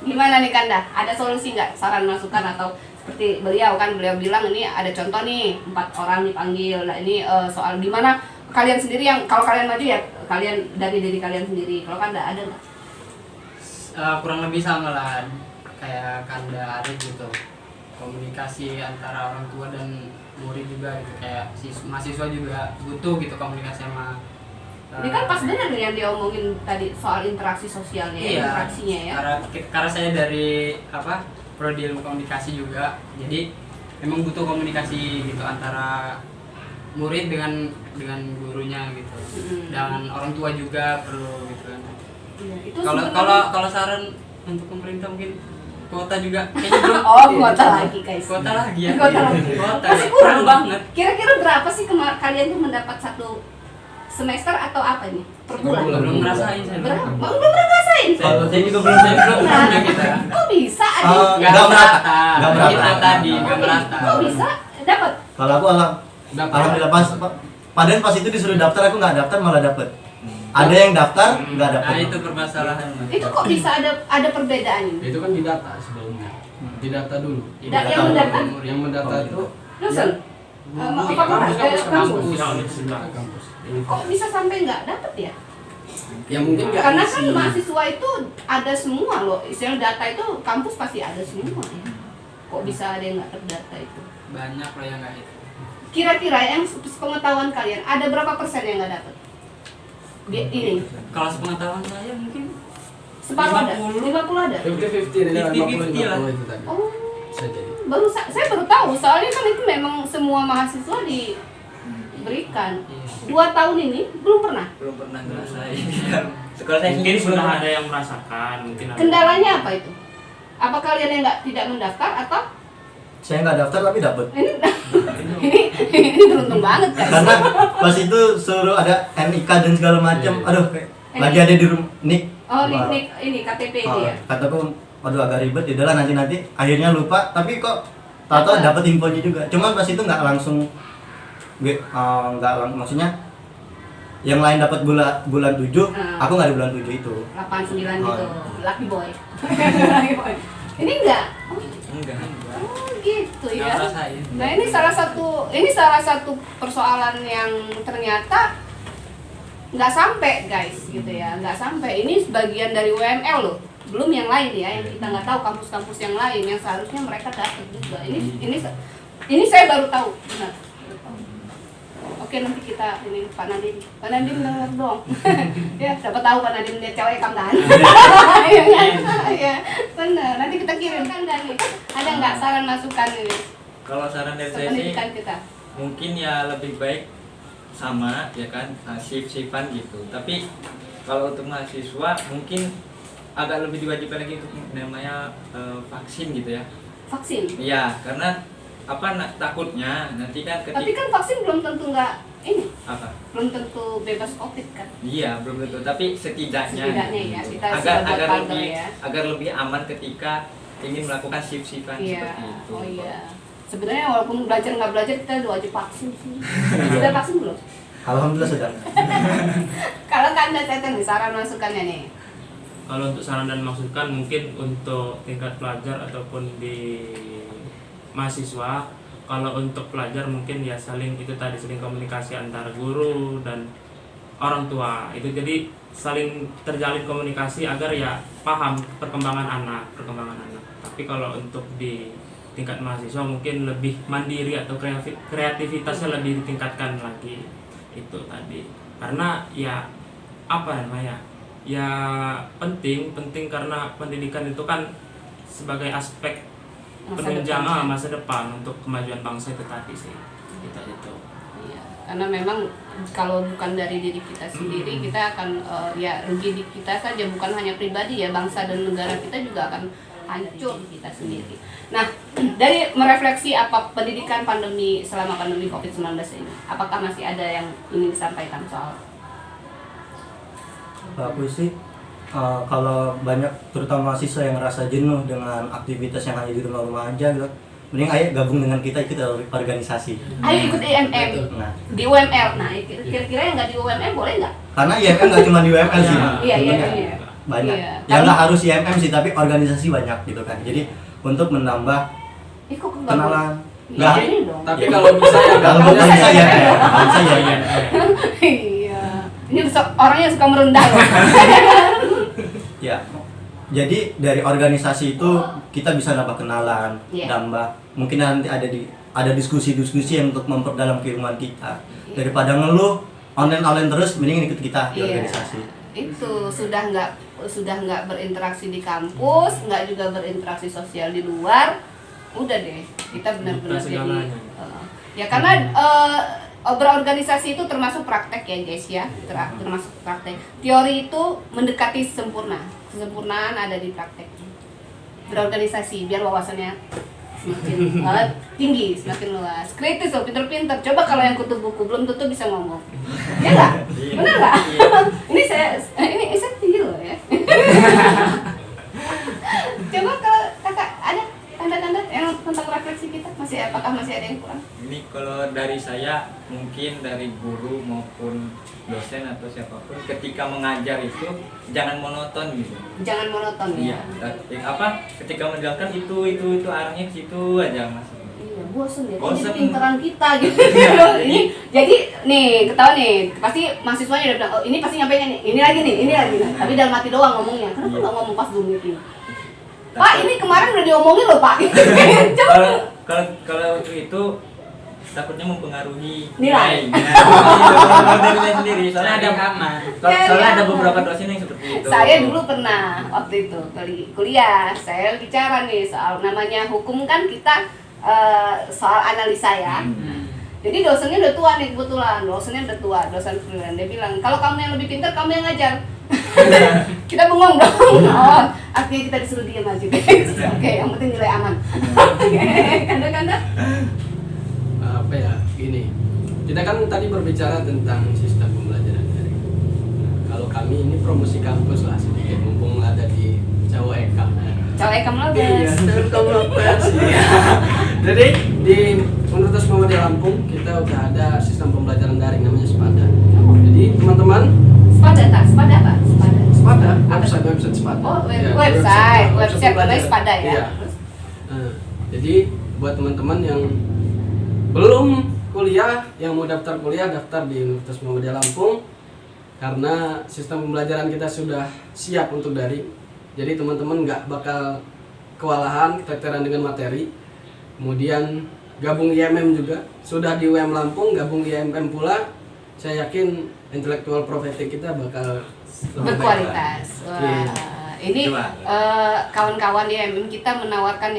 Speaker 1: Gimana nih Kanda? Ada solusi nggak? Saran masukan atau seperti beliau bilang ini ada contoh nih 4 orang dipanggil. Nah ini soal gimana kalian sendiri yang kalau kalian maju ya kalian dari diri kalian sendiri. Kalau Kanda ada nggak?
Speaker 5: Kurang lebih sama lah kayak Kanda Arif gitu, komunikasi antara orang tua dan murid juga gitu, kayak mahasiswa juga butuh gitu komunikasi sama
Speaker 1: ini kan pas bener yang dia omongin tadi soal interaksi sosialnya, interaksinya ya.
Speaker 5: Karena saya dari prodi ilmu komunikasi juga, jadi memang butuh komunikasi gitu antara murid dengan gurunya gitu. Dan orang tua juga perlu gitu kan.
Speaker 1: Iya, itu
Speaker 5: Kalau
Speaker 1: sebenarnya-
Speaker 5: kalau saran untuk pemerintah mungkin kuota juga kayaknya belum.
Speaker 1: Oh, kuota lagi guys.
Speaker 5: Kuota lagi ya.
Speaker 1: Kuota lagi.
Speaker 5: Kuota.
Speaker 1: Masih kurang
Speaker 5: Perlu banget.
Speaker 1: Kira-kira berapa sih kalian tuh mendapat satu semester atau apa ini? Per bulan?
Speaker 5: Belum ngerasain saya.
Speaker 1: Berapa? Belum pernah ngerasain?
Speaker 5: Saya juga belum pernah kita.
Speaker 1: Kok bisa?
Speaker 3: Nggak merata. Nggak merata.
Speaker 5: Itu tadi nggak merata.
Speaker 1: Kok bisa? Dapat?
Speaker 3: Kalau aku alhamdulillah padahal pas itu disuruh daftar aku nggak daftar malah dapet. Ada yang daftar nggak dapet.
Speaker 5: Nah itu permasalahan.
Speaker 1: Itu kok bisa ada perbedaan ini?
Speaker 4: Itu kan di data sebelumnya. Di data dulu.
Speaker 1: Yang mendata?
Speaker 4: Yang mendata itu
Speaker 1: Dosen? Fakultas? Kampus?
Speaker 2: Ya, universitas.
Speaker 4: kampus.
Speaker 1: Kok bisa sampai nggak dapat ya?
Speaker 4: Ya mungkin nggak
Speaker 1: Karena kan
Speaker 4: isi.
Speaker 1: mahasiswa itu ada semua loh. Istilah data itu kampus pasti ada semua ya. Kok bisa ada yang nggak terdata itu?
Speaker 5: Banyak loh yang nggak itu.
Speaker 1: Kira-kira yang pengetahuan kalian ada berapa persen yang nggak dapat? Ini
Speaker 5: Kalau sepengetahuan saya mungkin
Speaker 1: separuh ada,
Speaker 5: 50.
Speaker 1: 50 ada.
Speaker 4: 50-50 ini
Speaker 5: 50-50 lah.
Speaker 4: 50 itu tadi.
Speaker 1: Oh,
Speaker 4: Bisa jadi.
Speaker 1: saya baru tahu. Soalnya kan itu memang semua mahasiswa diberikan. 2 tahun ini belum pernah.
Speaker 6: Belum pernah ngerasain. Sekolah saya
Speaker 2: Mungkin
Speaker 6: sendiri
Speaker 2: sudah
Speaker 6: belum.
Speaker 2: ada yang merasakan, mungkin ada.
Speaker 1: Kendalanya apa itu? Apa kalian yang tidak mendaftar atau
Speaker 3: Saya nggak daftar tapi dapet.
Speaker 1: ini beruntung banget kan?
Speaker 3: Karena pas itu suruh ada NIK dan segala macam. Aduh, lagi ada di rumah nik.
Speaker 1: Oh, ini KTP itu ya.
Speaker 3: Kataku, aduh agak ribet. Ya udahlah nanti. Akhirnya lupa. Tapi kok tahu dapat infonya juga. Cuman pas itu nggak langsung, maksudnya yang lain dapat bulan 7, aku nggak di bulan 7 itu.
Speaker 1: 8 9
Speaker 3: Oh.
Speaker 1: gitu. Lucky boy. Lucky boy. Ini enggak?
Speaker 6: Enggak.
Speaker 1: Oh, gitu
Speaker 5: Nggak
Speaker 1: ya.
Speaker 5: ngerasain.
Speaker 1: Nah, ini salah satu persoalan yang ternyata nggak sampai guys gitu ya, nggak sampai. Ini sebagian dari UML loh, belum yang lain ya, yang kita nggak tahu kampus-kampus yang lain yang seharusnya mereka dapat juga. Ini saya baru tahu, benar. Oke, nanti kita ini Pak Nadiem denger dong. Ya, siapa tahu Pak Nadiem dia cewek kan? Iya, benar. Nanti kita kirimkan dan ada nggak saran masukan ini
Speaker 6: Kalau saran dari saya sih
Speaker 1: pendidikan kita?
Speaker 6: mungkin ya lebih baik sama ya kan shift-shiftan gitu. Tapi kalau untuk mahasiswa mungkin agak lebih diwajibkan lagi untuk namanya vaksin gitu ya.
Speaker 1: Vaksin.
Speaker 6: Iya, karena takutnya nanti kan
Speaker 1: Tapi
Speaker 6: ketika
Speaker 1: kan vaksin belum tentu nggak ini,
Speaker 6: apa?
Speaker 1: belum tentu bebas COVID kan?
Speaker 6: Iya, belum tentu. Tapi setidaknya
Speaker 1: Ya, kita
Speaker 6: agar
Speaker 1: sudah buat partner
Speaker 6: lebih
Speaker 1: ya.
Speaker 6: agar lebih aman ketika ingin melakukan shift-shiftan
Speaker 1: Iya.
Speaker 6: seperti itu.
Speaker 1: Oh iya. Sebenarnya walaupun belajar nggak belajar kita udah wajib vaksin sih. Sudah vaksin belum?
Speaker 3: Alhamdulillah sudah.
Speaker 1: Kalau kan ada Teten nih saran masukannya nih.
Speaker 2: Kalau untuk saran dan masukan mungkin untuk tingkat pelajar ataupun di mahasiswa, kalau untuk pelajar mungkin ya saling komunikasi antara guru dan orang tua itu, jadi saling terjalin komunikasi agar ya paham perkembangan anak. Tapi kalau untuk di tingkat mahasiswa mungkin lebih mandiri atau kreativitasnya lebih ditingkatkan lagi itu tadi, karena ya ya penting karena pendidikan itu kan sebagai aspek penunjang masa depan untuk kemajuan bangsa itu tadi sih itu.
Speaker 1: Iya, karena memang kalau bukan dari diri kita sendiri kita akan ya rugi di kita saja, bukan hanya pribadi ya, bangsa dan negara kita juga akan hancur kita sendiri. Nah, dari merefleksi apa pendidikan selama pandemi COVID-19 ini, apakah masih ada yang ingin disampaikan soal?
Speaker 3: Aku sih kalau banyak terutama mahasiswa yang ngerasa jenuh dengan aktivitas yang hanya di rumah aja gitu, mending ayo gabung dengan kita ikut organisasi.
Speaker 1: Ayo ikut IMM
Speaker 3: Nah,
Speaker 1: di UML. Nah, kira-kira yang nggak di UMM boleh nggak?
Speaker 3: karena IMM nggak cuma di UML sih, Mak.
Speaker 1: Iya.
Speaker 3: Sebenarnya banyak.
Speaker 1: Iya.
Speaker 3: Ya nggak harus IMM sih, tapi organisasi banyak gitu kan. Jadi untuk menambah
Speaker 1: Kok nggak
Speaker 3: kenalan.
Speaker 1: boleh?
Speaker 3: Nggak.
Speaker 1: Iya, ini dong.
Speaker 4: Tapi kalau bisa ya
Speaker 3: Kalau
Speaker 4: gabung
Speaker 3: bisa
Speaker 4: aja.
Speaker 3: ya, kalau bisa ya.
Speaker 1: Iya. Ini orangnya suka merendah loh.
Speaker 3: Ya. Jadi dari organisasi itu kita bisa nambah kenalan,
Speaker 1: Iya.
Speaker 3: nambah mungkin nanti ada diskusi-diskusi yang untuk memperdalam keilmuan kita.
Speaker 1: Iya.
Speaker 3: Daripada ngeluh online terus, mending ikut kita di
Speaker 1: Iya.
Speaker 3: organisasi.
Speaker 1: Itu sudah nggak berinteraksi di kampus, nggak juga berinteraksi sosial di luar. Udah deh, kita benar-benar
Speaker 2: Buka
Speaker 1: jadi
Speaker 2: segalanya.
Speaker 1: ya karena berorganisasi itu termasuk praktek ya guys ya, termasuk praktek. Teori itu mendekati sempurna, kesempurnaan ada di praktek. Berorganisasi biar wawasannya semakin tinggi, semakin luas. Kritis loh, pinter-pinter. Coba kalau yang kutu buku belum tentu bisa ngomong. Ya nggak? Benar nggak? Ini saya tinggi loh ya. Coba kalau kakak ada tanda-tanda yang tentang refleksi kita apakah masih ada yang kurang?
Speaker 6: Ini kalau dari saya, mungkin dari guru maupun dosen atau siapapun, ketika mengajar itu jangan monoton gitu.
Speaker 1: Jangan monoton ya.
Speaker 6: Ketika menjelaskan itu arahnya ke situ aja mas.
Speaker 1: Iya, bosen ya.
Speaker 6: Bosen.
Speaker 1: Ini pinteran kita gitu. Ini jadi nih ketahuan nih, pasti mahasiswanya udah bilang, oh ini pasti nyampainya nih, ini lagi nih. Tapi dalam hati doang ngomongnya. Kenapa nggak ngomong pas Zoom meeting? Pak, ini kemarin udah diomongin loh Pak.
Speaker 6: Kalau itu takutnya mempengaruhi
Speaker 1: nilai.
Speaker 6: Dari saya sendiri. Soalnya ada beberapa dosen yang seperti itu.
Speaker 1: Saya dulu pernah waktu itu kuliah, saya bicara nih soal namanya hukum kan kita soal analisa ya. Jadi dosennya udah tua nih kebetulan, dosen freelance. Dia bilang, kalau kamu yang lebih pintar, kamu yang ngajar. Kita bengong dong. Oh, artinya kita disuruh diam aja. Oke, yang penting nilai aman. Kanda-kanda.
Speaker 4: Apa ya, gini. Kita kan tadi berbicara tentang sistem pembelajaran daring. Kalau kami ini promosi kampus lah sedikit, mumpung ada di Cawo Eka.
Speaker 1: Cawo Eka Melobes.
Speaker 4: Jadi di Universitas Muhammadiyah Lampung kita udah ada sistem pembelajaran daring namanya Sepada. Jadi teman-teman
Speaker 1: Sepada apa?
Speaker 4: website Sepada.
Speaker 1: Oh, website namanya Sepada ya.
Speaker 4: Iya. Nah, jadi buat teman-teman yang belum kuliah, yang mau daftar kuliah, daftar di Universitas Muhammadiyah Lampung karena sistem pembelajaran kita sudah siap untuk daring. Jadi teman-teman nggak bakal kewalahan, keteteran dengan materi. Kemudian gabung IMM juga, sudah di UM Lampung, gabung IMM pula. Saya yakin intelektual profetik kita bakal
Speaker 1: berkualitas. Wah, ini kawan-kawan di IMM kita menawarkan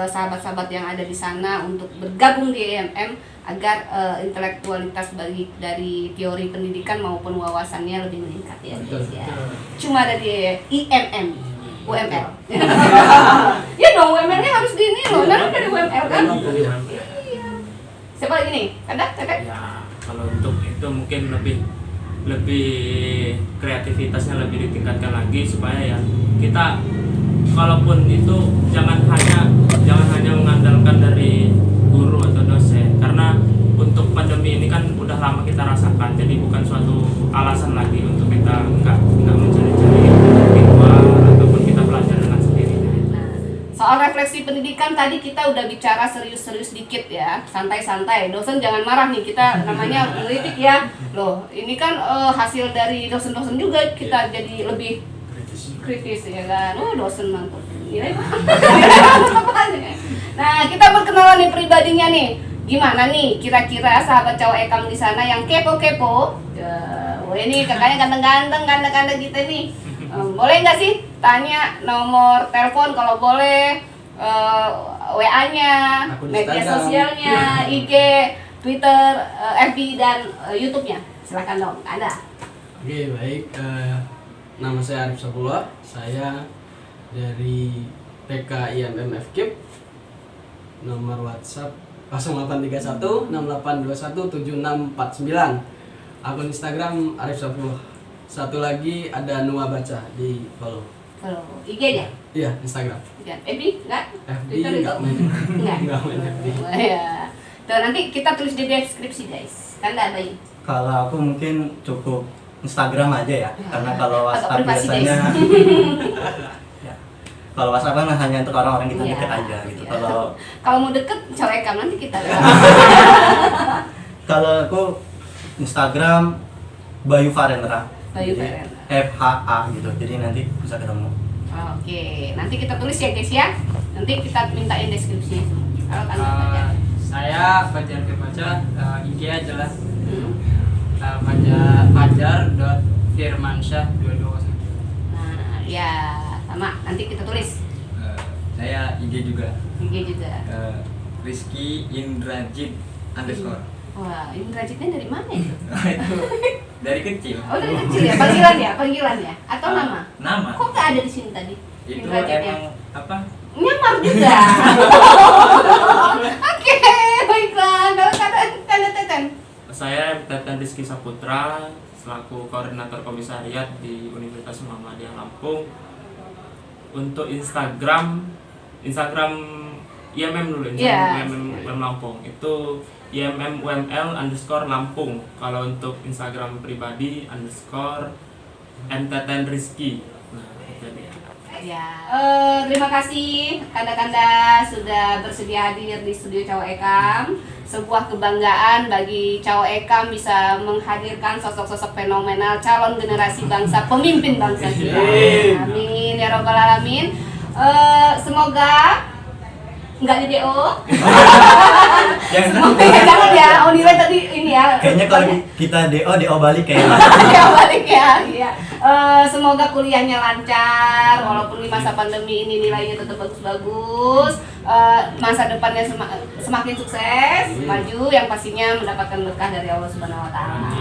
Speaker 1: sahabat-sahabat yang ada di sana untuk bergabung di IMM agar intelektualitas dari teori pendidikan maupun wawasannya lebih meningkat ya guys ya. Cuma ada di IMM. UML. Ya dong, UML-nya harus di ini loh. Nah, dari UML kan? Iya. Siapa lagi nih? Ada?
Speaker 2: Ya, kalau untuk itu mungkin lebih kreativitasnya lebih ditingkatkan lagi supaya ya kita kalaupun itu jangan hanya mengandalkan dari guru atau dosen, karena untuk pandemi ini kan udah lama kita rasakan, jadi bukan suatu alasan lagi untuk kita nggak mencari-cari di luar ataupun kita belajar dengan sendirinya.
Speaker 1: Nah, soal refleksi pendidikan tadi kita udah bicara serius-serius dikit ya, santai-santai. Dosen jangan marah nih, kita namanya kritik ya. Loh, ini kan hasil dari dosen-dosen juga kita jadi lebih kritis ya kan. Dosen mantap. Nah, kita berkenalan nih pribadinya nih. Gimana nih kira-kira sahabat Cawo Ekam di sana yang kepo-kepo? Ini kakaknya ganteng-ganteng, ganteng-ganteng kita nih. Boleh nggak sih tanya nomor telepon kalau boleh, WA-nya, media sosialnya, IG, Twitter, FB dan YouTube-nya. Silakan dong, ada.
Speaker 4: Oke, baik. Nama saya Arif Sapullah. Saya dari PK IMM FKIP. Nomor WhatsApp 0831 6821 7649. Akun Instagram Arif Sapullah. Satu lagi ada Nuwa Baca, di follow.
Speaker 1: Kalau IG-nya?
Speaker 4: Iya, Instagram.
Speaker 1: FB enggak?
Speaker 4: FB
Speaker 1: Twitter
Speaker 4: enggak main. Enggak main FB.
Speaker 1: Ya. Tuh, nanti kita tulis di deskripsi guys. Kan enggak ada ini.
Speaker 3: Kalau aku mungkin cukup Instagram aja ya, karena kalau
Speaker 1: Agak
Speaker 3: WhatsApp
Speaker 1: privasi,
Speaker 3: biasanya ya, kalau WhatsApp kan hanya untuk orang-orang kita
Speaker 1: Iya,
Speaker 3: dekat aja gitu.
Speaker 1: iya.
Speaker 3: Kalau
Speaker 1: mau deket Cawo Ekam nanti kita.
Speaker 3: kalau aku Instagram Bayu Farendra.
Speaker 1: Bayu
Speaker 3: Jadi,
Speaker 1: Farendra.
Speaker 3: FHA gitu. Jadi nanti bisa ketemu.
Speaker 1: Oke, nanti kita tulis ya guys ya. Nanti kita mintain deskripsinya semua. Kalau tanya baca.
Speaker 5: Saya Fajar Firmansyah, IG aja lah.
Speaker 1: Hmm.
Speaker 5: Fajar.firmansyah 221.
Speaker 1: Nah, ya sama. Nanti kita tulis
Speaker 6: Saya IG juga.
Speaker 1: IG juga.
Speaker 6: Rizky Indrajit _
Speaker 1: Wah, ini rajinnya dari mana itu?
Speaker 6: Itu dari kecil.
Speaker 1: Oh, dari kecil ya, panggilan ya, atau nama?
Speaker 6: Nama.
Speaker 1: Kok nggak ada di sini tadi?
Speaker 6: Itu
Speaker 1: Rajinnya?
Speaker 6: emang apa?
Speaker 1: Nyamar juga. Oke, baiklah. Kalau Tanda Teten.
Speaker 2: Saya Teten Rizky Saputra selaku koordinator komisariat di Universitas Muhammadiyah Lampung. Untuk Instagram IMM dulu, IMM Lampung itu IMMUML_Lampung. Kalau untuk Instagram pribadi _Teten Rizky. Nah, itu dia.
Speaker 1: Ya, terima kasih Kanda-kanda sudah bersedia hadir di studio Cawo Ekam. Sebuah kebanggaan bagi Cawo Ekam bisa menghadirkan sosok-sosok fenomenal calon generasi bangsa, pemimpin bangsa kita. Amin ya robbal alamin. Semoga nggak di DO. Semoga jangan ya. Oh nilai tadi ini ya.
Speaker 3: Kayaknya kalau kita DO balik kayaknya.
Speaker 1: DO balik ya. Iya. Semoga kuliahnya lancar walaupun di masa pandemi ini nilainya tetap bagus-bagus. Masa depannya semakin sukses, maju yang pastinya mendapatkan berkah dari Allah Subhanahu wa taala.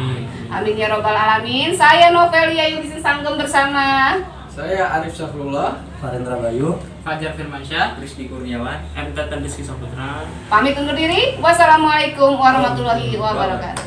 Speaker 1: Amin ya robbal alamin. Saya Novelia Yudisin Sanggem bersama
Speaker 4: Saya Arif Syafrullah,
Speaker 3: Farendra Bayu,
Speaker 5: Fajar Firmansyah.
Speaker 6: Rizky Kurniawan.
Speaker 2: Teten Rizky Saputra.
Speaker 1: pamit undur diri. Wassalamualaikum warahmatullahi wabarakatuh.